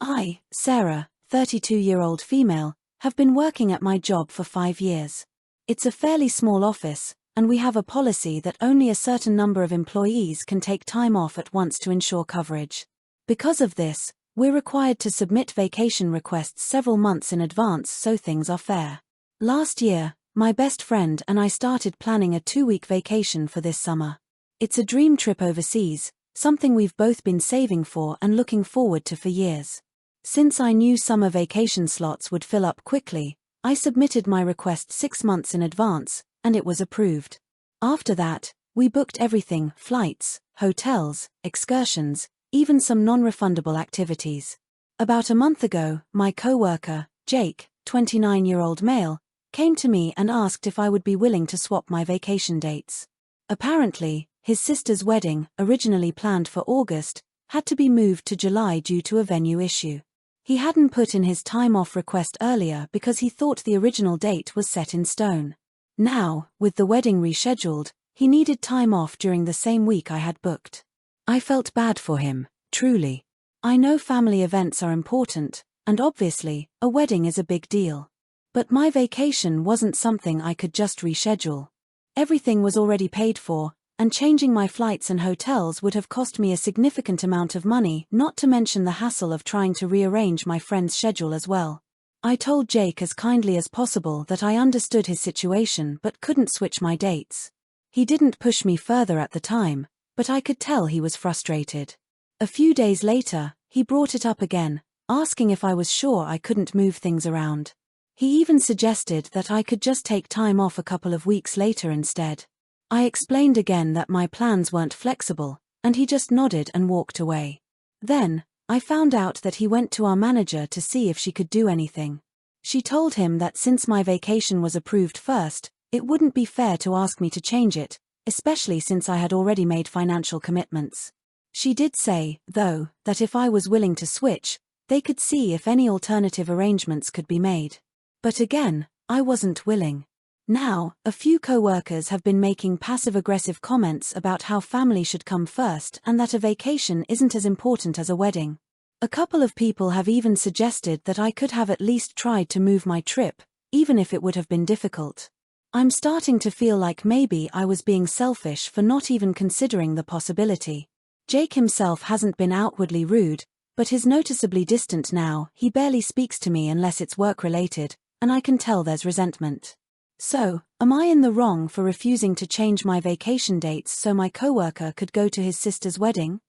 I, Sarah, 32-year-old female, have been working at my job for 5 years. It's a fairly small office, and we have a policy that only a certain number of employees can take time off at once to ensure coverage. Because of this, we're required to submit vacation requests several months in advance so things are fair. Last year, my best friend and I started planning a 2-week vacation for this summer. It's a dream trip overseas, something we've both been saving for and looking forward to for years. Since I knew summer vacation slots would fill up quickly, I submitted my request 6 months in advance, and it was approved. After that, we booked everything: flights, hotels, excursions, even some non-refundable activities. About a month ago, my co-worker, Jake, 29-year-old male, came to me and asked if I would be willing to swap my vacation dates. Apparently, his sister's wedding, originally planned for August, had to be moved to July due to a venue issue. He hadn't put in his time off request earlier because he thought the original date was set in stone. Now, with the wedding rescheduled, he needed time off during the same week I had booked. I felt bad for him, truly. I know family events are important, and obviously, a wedding is a big deal. But my vacation wasn't something I could just reschedule. Everything was already paid for, and changing my flights and hotels would have cost me a significant amount of money, not to mention the hassle of trying to rearrange my friend's schedule as well. I told Jake as kindly as possible that I understood his situation but couldn't switch my dates. He didn't push me further at the time, but I could tell he was frustrated. A few days later, he brought it up again, asking if I was sure I couldn't move things around. He even suggested that I could just take time off a couple of weeks later instead. I explained again that my plans weren't flexible, and he just nodded and walked away. Then, I found out that he went to our manager to see if she could do anything. She told him that since my vacation was approved first, it wouldn't be fair to ask me to change it, especially since I had already made financial commitments. She did say, though, that if I was willing to switch, they could see if any alternative arrangements could be made. But again, I wasn't willing. Now, a few co-workers have been making passive-aggressive comments about how family should come first and that a vacation isn't as important as a wedding. A couple of people have even suggested that I could have at least tried to move my trip, even if it would have been difficult. I'm starting to feel like maybe I was being selfish for not even considering the possibility. Jake himself hasn't been outwardly rude, but is noticeably distant now. He barely speaks to me unless it's work-related, and I can tell there's resentment. So, am I in the wrong for refusing to change my vacation dates so my coworker could go to his sister's wedding?